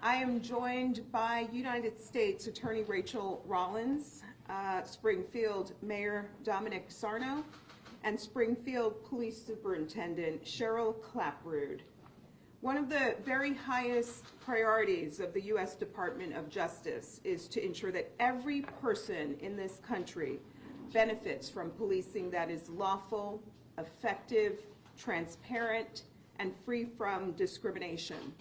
I am joined by United States Attorney Rachel Rollins, Springfield Mayor Domenic Sarno, and Springfield Police Superintendent Cheryl Clapprood. One of the very highest priorities of the U.S. Department of Justice is to ensure that every person in this country benefits from policing that is lawful, effective, transparent, and free from discrimination.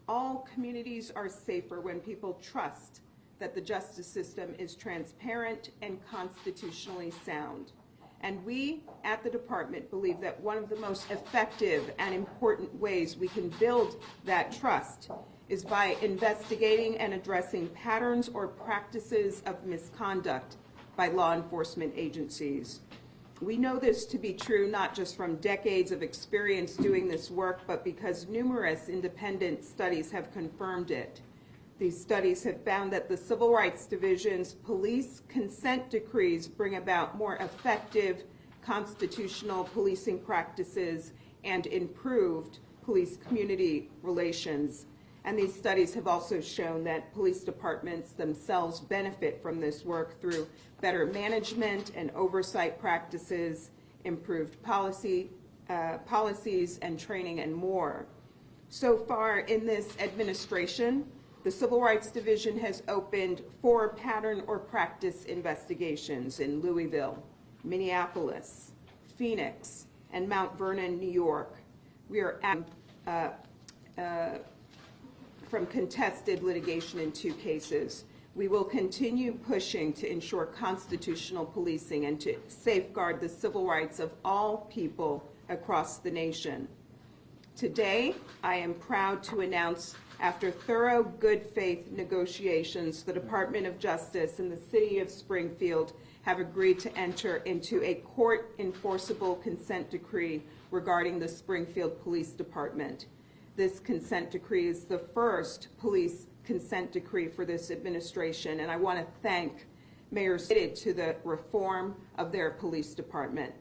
All communities are safer when people trust that the justice system is transparent and constitutionally sound. And we at the department believe that one of the most effective and important ways we can build that trust is by investigating and addressing patterns or practices of misconduct by law enforcement agencies. We know this to be true not just from decades of experience doing this work, but because numerous independent studies have confirmed it. These studies have found that the Civil Rights Division's police consent decrees bring about more effective constitutional policing practices and improved police-community relations. And these studies have also shown that police departments themselves benefit from this work through better management and oversight practices, improved policies and training, and more. So far in this administration, the Civil Rights Division has opened 4 pattern or practice investigations in Louisville, Minneapolis, Phoenix, and Mount Vernon, New York. We are from contested litigation in 2 cases. We will continue pushing to ensure constitutional policing and to safeguard the civil rights of all people across the nation. Today, I am proud to announce, after thorough good faith negotiations, the Department of Justice and the City of Springfield have agreed to enter into a court enforceable consent decree regarding the Springfield Police Department. This consent decree is the first police consent decree for this administration, and I want to thank mayors committed to the reform of their police department.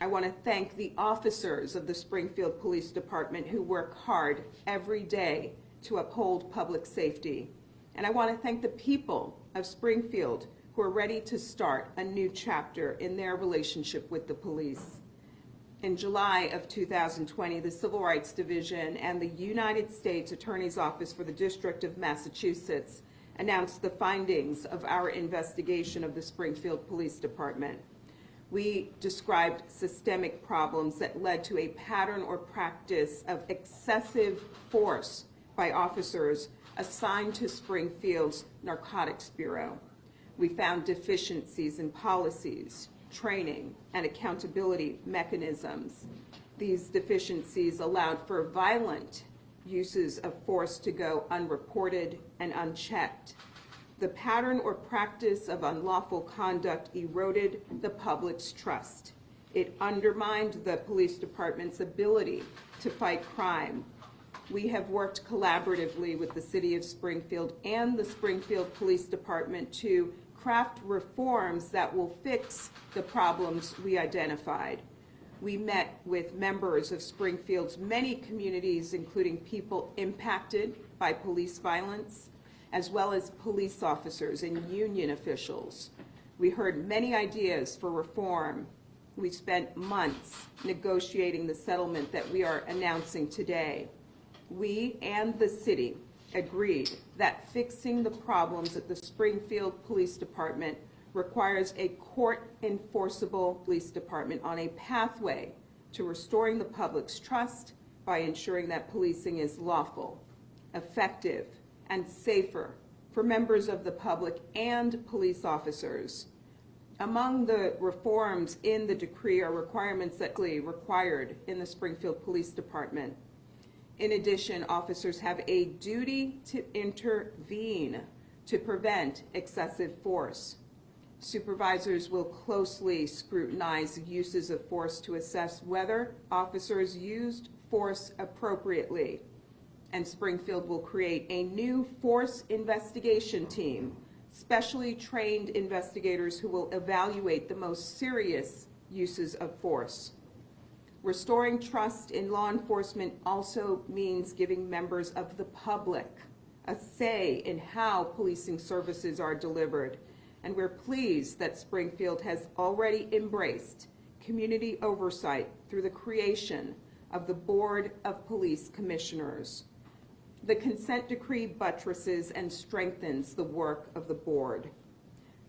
I want to thank the officers of the Springfield Police Department who work hard every day to uphold public safety. And I want to thank the people of Springfield who are ready to start a new chapter in their relationship with the police. In July of 2020, the Civil Rights Division and the United States Attorney's Office for the District of Massachusetts announced the findings of our investigation of the Springfield Police Department. We described systemic problems that led to a pattern or practice of excessive force by officers assigned to Springfield's Narcotics Bureau. We found deficiencies in policies, training, and accountability mechanisms. These deficiencies allowed for violent uses of force to go unreported and unchecked. The pattern or practice of unlawful conduct eroded the public's trust. It undermined the police department's ability to fight crime. We have worked collaboratively with the City of Springfield and the Springfield Police Department to craft reforms that will fix the problems we identified. We met with members of Springfield's many communities, including people impacted by police violence, as well as police officers and union officials. We heard many ideas for reform. We spent months negotiating the settlement that we are announcing today. We and the city agreed that fixing the problems at the Springfield Police Department requires a court-enforceable police department on a pathway to restoring the public's trust by ensuring that policing is lawful, effective, and safer for members of the public and police officers. Among the reforms in the decree are requirements that are required in the Springfield Police Department. In addition, officers have a duty to intervene to prevent excessive force. Supervisors will closely scrutinize uses of force to assess whether officers used force appropriately. And Springfield will create a new force investigation team, specially trained investigators who will evaluate the most serious uses of force. Restoring trust in law enforcement also means giving members of the public a say in how policing services are delivered, and we're pleased that Springfield has already embraced community oversight through the creation of the Board of Police Commissioners. The consent decree buttresses and strengthens the work of the board.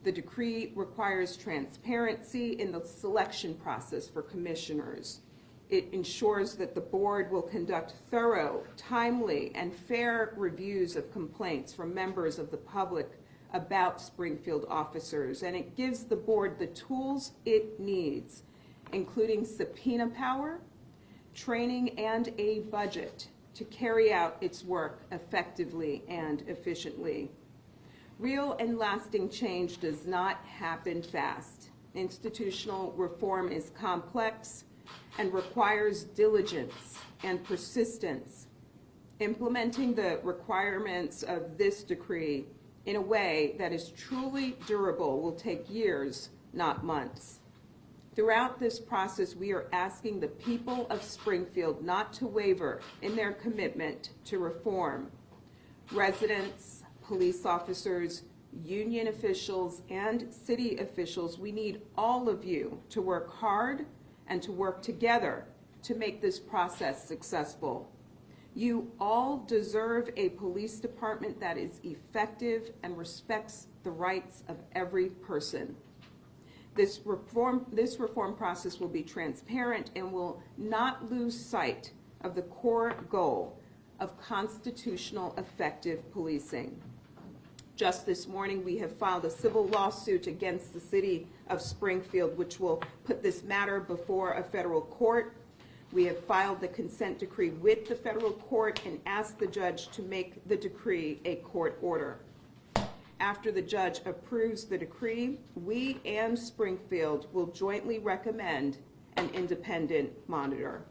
The decree requires transparency in the selection process for commissioners. It ensures that the board will conduct thorough, timely, and fair reviews of complaints from members of the public about Springfield officers, and it gives the board the tools it needs, including subpoena power, training, and a budget to carry out its work effectively and efficiently. Real and lasting change does not happen fast. Institutional reform is complex and requires diligence and persistence. Implementing the requirements of this decree in a way that is truly durable will take years, not months. Throughout this process, we are asking the people of Springfield not to waver in their commitment to reform. Residents, police officers, union officials, and city officials, we need all of you to work hard and to work together to make this process successful. You all deserve a police department that is effective and respects the rights of every person. This reform process will be transparent and will not lose sight of the core goal of constitutional effective policing. Just this morning, we have filed a civil lawsuit against the city of Springfield, which will put this matter before a federal court. We have filed the consent decree with the federal court and asked the judge to make the decree a court order. After the judge approves the decree, we and Springfield will jointly recommend an independent monitor.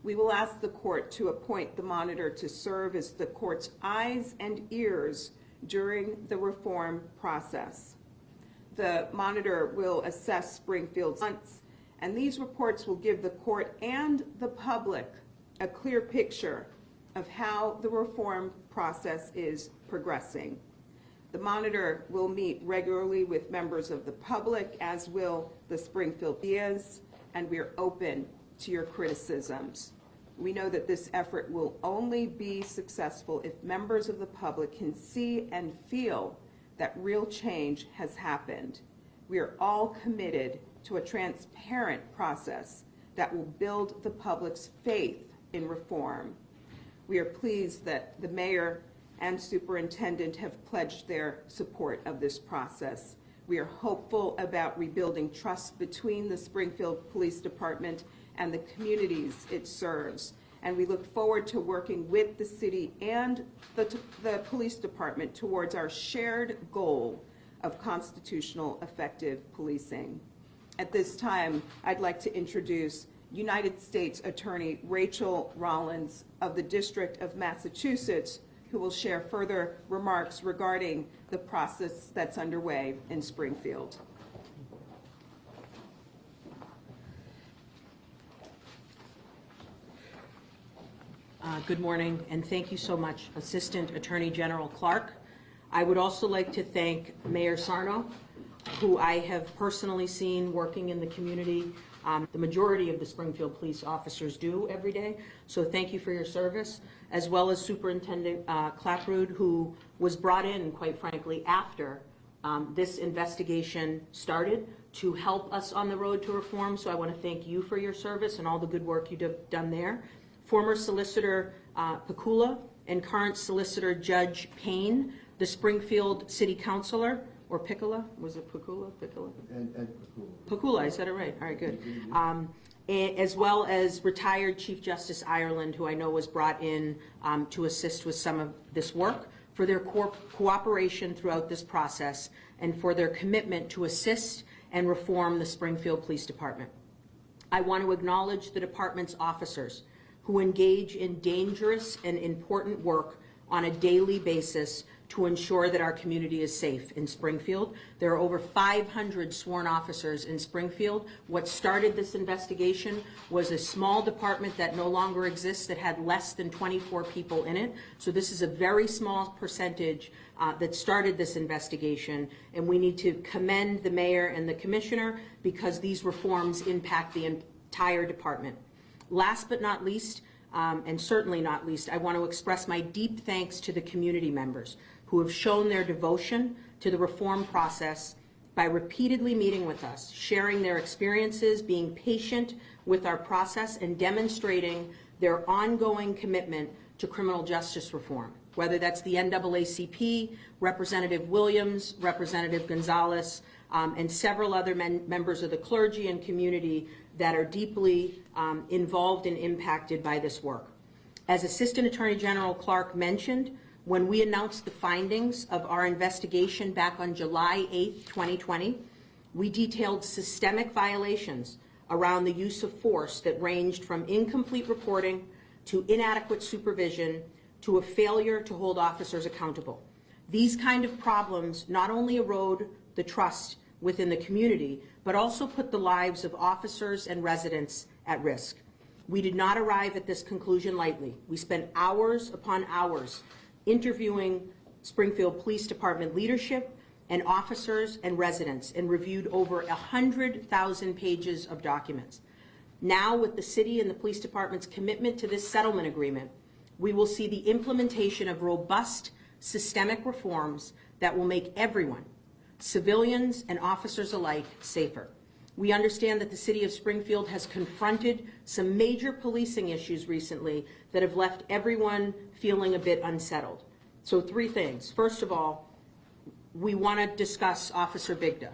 We will ask the court to appoint the monitor to serve as the court's eyes and ears during the reform process. The monitor will assess Springfield's months, and these reports will give the court and the public a clear picture of how the reform process is progressing. The monitor will meet regularly with members of the public, as will the Springfield ideas, and we are open to your criticisms. We know that this effort will only be successful if members of the public can see and feel that real change has happened. We are all committed to a transparent process that will build the public's faith in reform. We are pleased that the mayor and superintendent have pledged their support of this process. We are hopeful about rebuilding trust between the Springfield Police Department and the communities it serves. And we look forward to working with the city and the police department towards our shared goal of constitutional effective policing. At this time, I'd like to introduce United States Attorney Rachel Rollins of the District of Massachusetts, who will share further remarks regarding the process that's underway in Springfield. Good morning, and thank you so much, Assistant Attorney General Clark. I would also like to thank Mayor Sarno, who I have personally seen working in the community. The majority of the Springfield police officers do every day, so thank you for your service, as well as Superintendent Clapprood, who was brought in, quite frankly, after this investigation started to help us on the road to reform. So I want to thank you for your service and all the good work you've done there. Former Solicitor Picula and current Solicitor Judge Payne, the Springfield City Councilor, or Piccola, was it Picula? Piccola? And Piccola. Piccola, I said it right. All right, good. As well as retired Chief Justice Ireland, who I know was brought in to assist with some of this work, for their cooperation throughout this process and for their commitment to assist and reform the Springfield Police Department. I want to acknowledge the department's officers who engage in dangerous and important work on a daily basis to ensure that our community is safe in Springfield. There are over 500 sworn officers in Springfield. What started this investigation was a small department that no longer exists that had less than 24 people in it. So this is a very small percentage that started this investigation, and we need to commend the mayor and the commissioner because these reforms impact the entire department. Last but not least, and certainly not least, I want to express my deep thanks to the community members who have shown their devotion to the reform process by repeatedly meeting with us, sharing their experiences, being patient with our process, and demonstrating their ongoing commitment to criminal justice reform, whether that's the NAACP, Representative Williams, Representative Gonzalez, and several other members of the clergy and community that are deeply involved and impacted by this work. As Assistant Attorney General Clark mentioned, when we announced the findings of our investigation back on July 8, 2020, we detailed systemic violations around the use of force that ranged from incomplete reporting to inadequate supervision to a failure to hold officers accountable. These kind of problems not only erode the trust within the community, but also put the lives of officers and residents at risk. We did not arrive at this conclusion lightly. We spent hours upon hours interviewing Springfield Police Department leadership and officers and residents and reviewed over 100,000 pages of documents. Now, with the city and the police department's commitment to this settlement agreement, we will see the implementation of robust systemic reforms that will make everyone, civilians and officers alike, safer. We understand that the city of Springfield has confronted some major policing issues recently that have left everyone feeling a bit unsettled. So 3 things. First of all, we want to discuss Officer Bigda.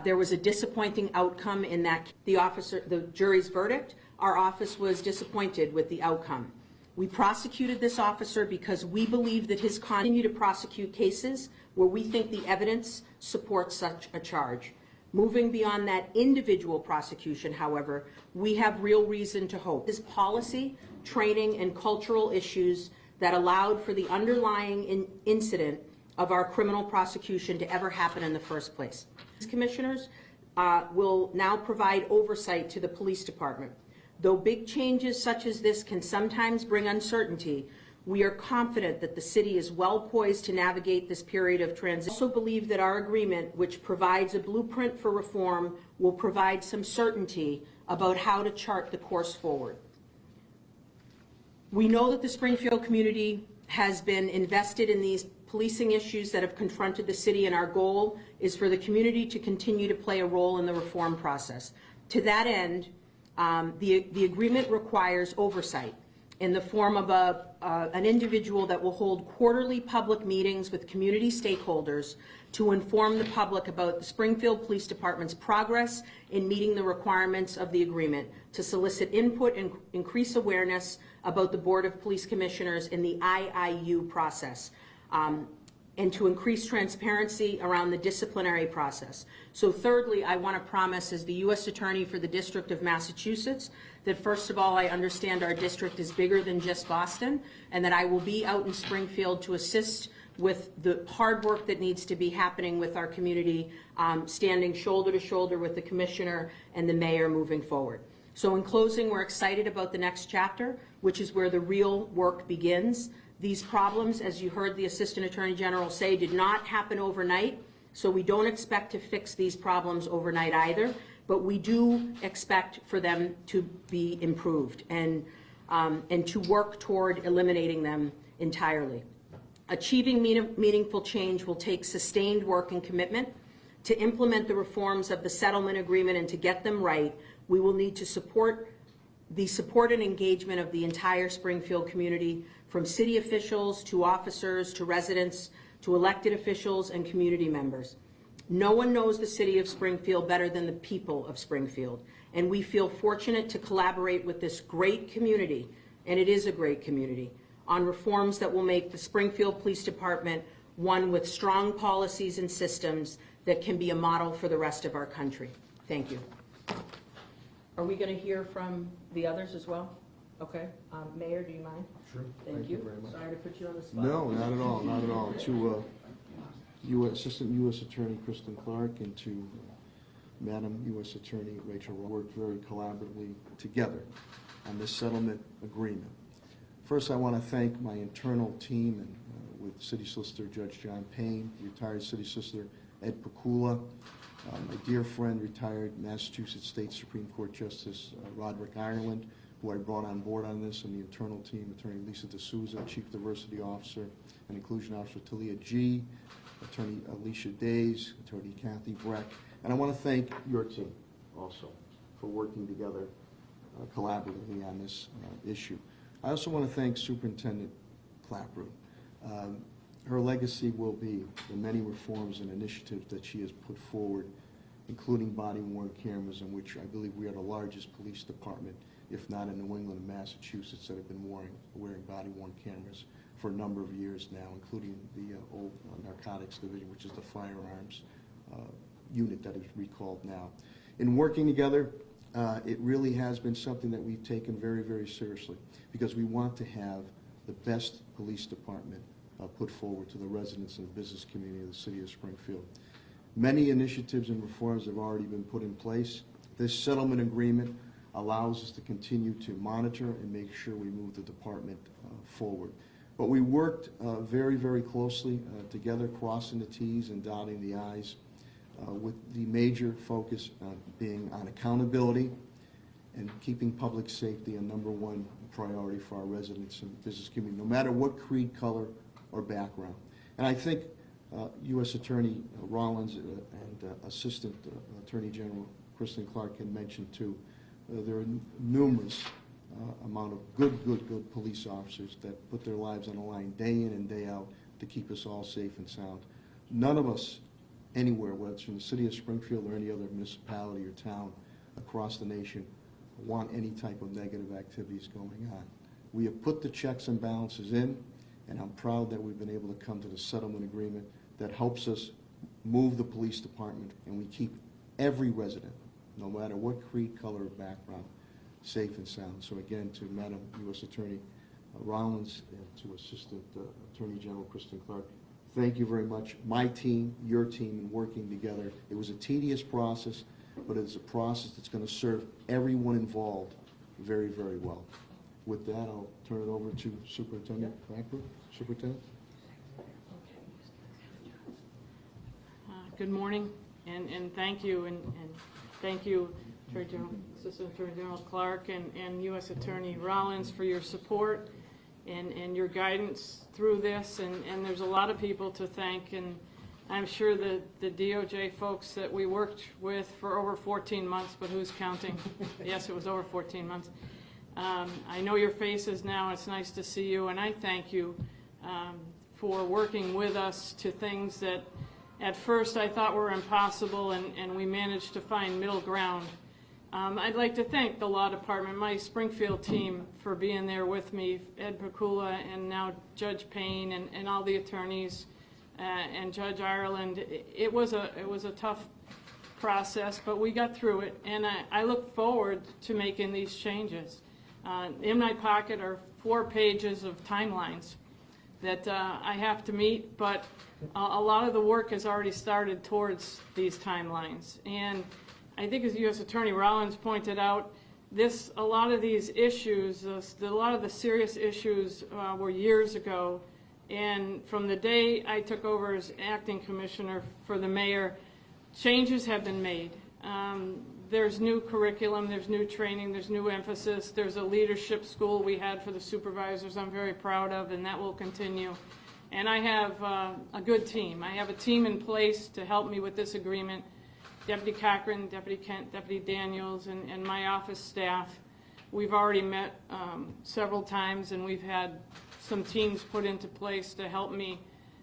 There was a disappointing outcome in that the jury's verdict. Our office was disappointed with the outcome. We prosecuted this officer because we believe that his continue to prosecute cases where we think the evidence supports such a charge. Moving beyond that individual prosecution, however, we have real reason to hope. This policy, training, and cultural issues that allowed for the underlying incident of our criminal prosecution to ever happen in the first place. These commissioners will now provide oversight to the police department. Though big changes such as this can sometimes bring uncertainty, we are confident that the city is well poised to navigate this period of transition. We also believe that our agreement, which provides a blueprint for reform, will provide some certainty about how to chart the course forward. We know that the Springfield community has been invested in these policing issues that have confronted the city, and our goal is for the community to continue to play a role in the reform process. To that end, the agreement requires oversight in the form of an individual that will hold quarterly public meetings with community stakeholders to inform the public about the Springfield Police Department's progress in meeting the requirements of the agreement, to solicit input and increase awareness about the Board of Police Commissioners in the IIU process, and to increase transparency around the disciplinary process. So thirdly, I want to promise as the U.S. Attorney for the District of Massachusetts that first of all, I understand our district is bigger than just Boston, and that I will be out in Springfield to assist with the hard work that needs to be happening with our community, standing shoulder to shoulder with the Commissioner and the Mayor moving forward. So in closing, we're excited about the next chapter, which is where the real work begins. These problems, as you heard the Assistant Attorney General say, did not happen overnight, so we don't expect to fix these problems overnight either, but we do expect for them to be improved and to work toward eliminating them entirely. Achieving meaningful change will take sustained work and commitment. To implement the reforms of the settlement agreement and to get them right, we will need to support and engagement of the entire Springfield community, from city officials to officers to residents to elected officials and community members. No one knows the city of Springfield better than the people of Springfield, and we feel fortunate to collaborate with this great community, and it is a great community, on reforms that will make the Springfield Police Department one with strong policies and systems that can be a model for the rest of our country. Thank you. Are we going to hear from the others as well? Okay. Mayor, do you mind? Sure. Thank you. Very much. Sorry to put you on the spot. No, not at all, not at all. To Assistant U.S. Attorney Kristen Clark and to Madam U.S. Attorney Rachel Rollins, worked very collaboratively together on this settlement agreement. First, I want to thank my internal team and with City Solicitor Judge John Payne, retired City Solicitor Ed Pakula, my dear friend, retired Massachusetts State Supreme Court Justice Roderick Ireland, who I brought on board on this, and the internal team, Attorney Lisa D'Souza, Chief Diversity Officer and Inclusion Officer Talia G., Attorney Alicia Days, Attorney Kathy Breck, and I want to thank your team also for working together collaboratively on this issue. I also want to thank Superintendent Clapprood. Her legacy will be the many reforms and initiatives that she has put forward, including body-worn cameras, in which I believe we are the largest police department, if not in New England and Massachusetts, that have been wearing body-worn cameras for a number of years now, including the old narcotics division, which is the firearms unit that is recalled now. In working together, it really has been something that we've taken very, very seriously, because we want to have the best police department put forward to the residents and business community of the city of Springfield. Many initiatives and reforms have already been put in place. This settlement agreement allows us to continue to monitor and make sure we move the department forward. But we worked very, very closely together, crossing the T's and dotting the I's, with the major focus being on accountability and keeping public safety a #1 priority for our residents and business community, no matter what creed, color, or background. And I think U.S. Attorney Rollins and Assistant Attorney General Kristen Clark had mentioned too, there are numerous amount of good police officers that put their lives on the line day in and day out to keep us all safe and sound. None of us anywhere, whether it's from the city of Springfield or any other municipality or town across the nation, want any type of negative activities going on. We have put the checks and balances in, and I'm proud that we've been able to come to the settlement agreement that helps us move the police department, and we keep every resident, no matter what creed, color, or background, safe and sound. So again, to Madam U.S. Attorney Rollins and to Assistant Attorney General Kristen Clark, thank you very much. My team, your team, and working together. It was a tedious process, but it's a process that's going to serve everyone involved very, very well. With that, I'll turn it over to Superintendent Clapprood. Superintendent. Good morning, and thank you, and thank you, Attorney General, Assistant Attorney General Clark and U.S. Attorney Rollins for your support and your guidance through this, and there's a lot of people to thank, and I'm sure the DOJ folks that we worked with for over 14 months, but who's counting? Yes, it was over 14 months. I know your faces now. It's nice to see you, and I thank you for working with us to things that at first I thought were impossible, and we managed to find middle ground. I'd like to thank the Law Department, my Springfield team, for being there with me, Ed Pakula and now Judge Payne and all the attorneys and Judge Ireland. It was a tough process, but we got through it, and I look forward to making these changes. In my pocket are 4 pages of timelines that I have to meet, but a lot of the work has already started towards these timelines. And I think, as U.S. Attorney Rollins pointed out, a lot of these issues, a lot of the serious issues were years ago. And from the day I took over as acting commissioner for the mayor, changes have been made. There's new curriculum, there's new training, there's new emphasis. There's a leadership school we had for the supervisors I'm very proud of, and that will continue. And I have a good team. I have a team in place to help me with this agreement. Deputy Cochran, Deputy Kent, Deputy Daniels, and my office staff. We've already met several times, and we've had some teams put into place to help me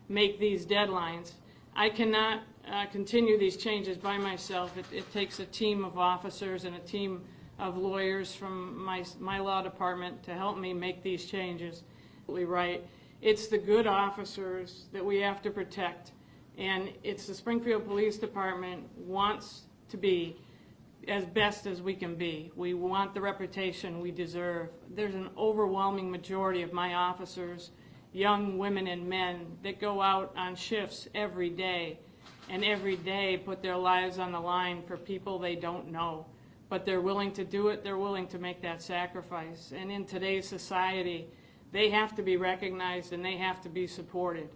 make these deadlines. I cannot continue these changes by myself. It takes a team of officers and a team of lawyers from my law department to help me make these changes. Right. It's the good officers that we have to protect. And it's the Springfield Police Department wants to be as best as we can be. We want the reputation we deserve. There's an overwhelming majority of my officers, young women and men, that go out on shifts every day, and every day put their lives on the line for people they don't know. But they're willing to do it, they're willing to make that sacrifice. And in today's society, they have to be recognized and they have to be supported.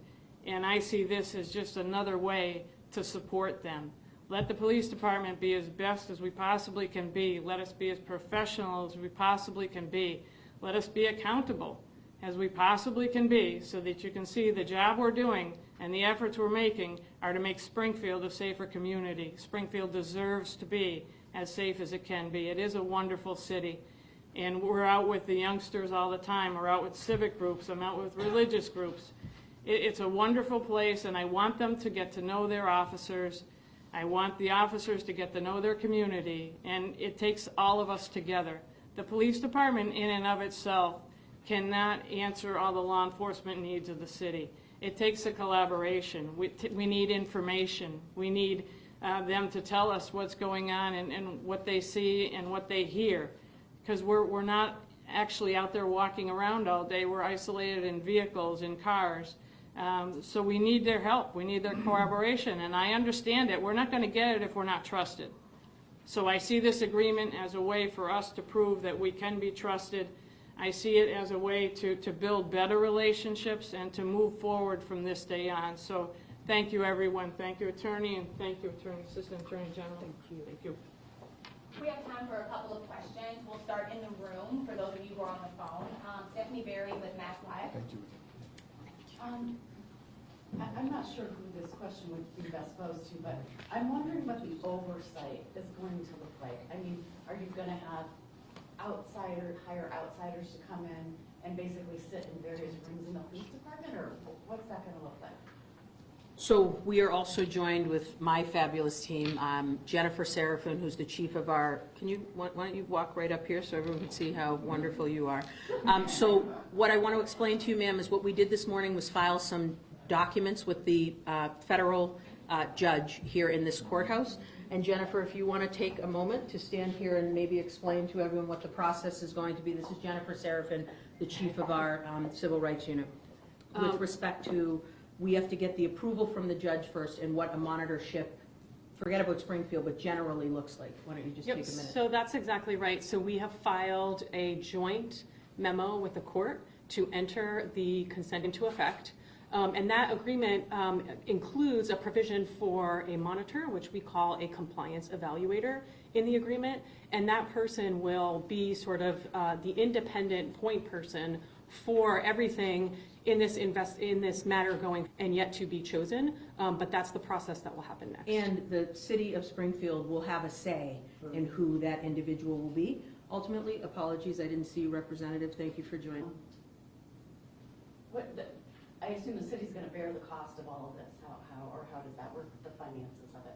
And I see this as just another way to support them. Let the police department be as best as we possibly can be. Let us be as professional as we possibly can be. Let us be accountable as we possibly can be, so that you can see the job we're doing and the efforts we're making are to make Springfield a safer community. Springfield deserves to be as safe as it can be. It is a wonderful city. And we're out with the youngsters all the time. We're out with civic groups. I'm out with religious groups. It's a wonderful place, and I want them to get to know their officers. I want the officers to get to know their community, and it takes all of us together. The police department in and of itself cannot answer all the law enforcement needs of the city. It takes a collaboration. We need information. We need them to tell us what's going on and what they see and what they hear, because we're not actually out there walking around all day. We're isolated in vehicles, in cars. So we need their help. We need their cooperation, and I understand it. We're not going to get it if we're not trusted. So I see this agreement as a way for us to prove that we can be trusted. I see it as a way to build better relationships and to move forward from this day on. So thank you, everyone. Thank you, Attorney, and thank you, Assistant Attorney General. Thank you. Thank you. We have time for a couple of questions. We'll start in the room for those of you who are on the phone. Stephanie Berry with Mass Live. Thank you. I'm not sure who this question would be best posed to, but I'm wondering what the oversight is going to look like. I mean, are you going to have hire outsiders to come in and basically sit in various rooms in the police department, or what's that going to look like? So we are also joined with my fabulous team, Jennifer Serafin, who's the chief of our, why don't you walk right up here so everyone can see how wonderful you are. So what I want to explain to you, ma'am, is what we did this morning was file some documents with the federal judge here in this courthouse. And Jennifer, if you want to take a moment to stand here and maybe explain to everyone what the process is going to be. This is Jennifer Serafin, the chief of our Civil Rights Unit. With respect to, we have to get the approval from the judge first and what a monitorship, forget about Springfield, but generally looks like. Why don't you just take a minute? So that's exactly right. So we have filed a joint memo with the court to enter the consent into effect. And that agreement includes a provision for a monitor, which we call a compliance evaluator in the agreement. And that person will be sort of the independent point person for everything in this matter going and yet to be chosen. But that's the process that will happen next. And the city of Springfield will have a say in who that individual will be. Ultimately, apologies, I didn't see you, Representative. Thank you for joining. I assume the city's going to bear the cost of all of this. How does that work, the finances of it?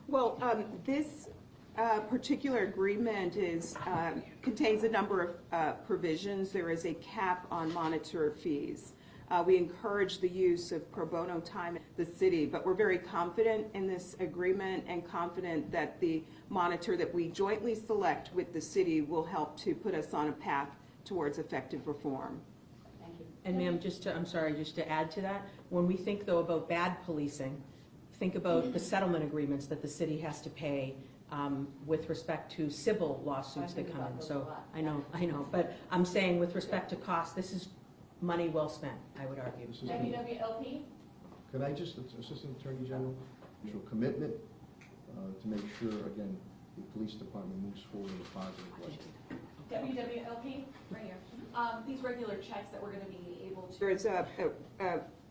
Well, this particular agreement contains a number of provisions. There is a cap on monitor fees. We encourage the use of pro bono time at the city, but we're very confident in this agreement and confident that the monitor that we jointly select with the city will help to put us on a path towards effective reform. And ma'am, just to add to that, when we think though about bad policing, think about the settlement agreements that the city has to pay with respect to civil lawsuits that come in. So I know, but I'm saying with respect to cost, this is money well spent, I would argue. WWLP. Could I just, Assistant Attorney General, show commitment to make sure, again, the police department moves forward in a positive way. WWLP, right here. These regular checks that we're going to be able to. There is a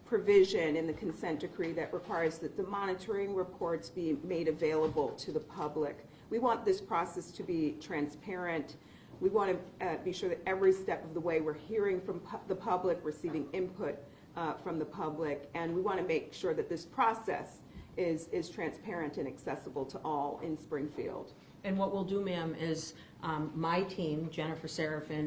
provision in the consent decree that requires that the monitoring reports be made available to the public. We want this process to be transparent. We want to be sure that every step of the way we're hearing from the public, receiving input from the public, and we want to make sure that this process is transparent and accessible to all in Springfield. And what we'll do, ma'am, is my team, Jennifer Serafin,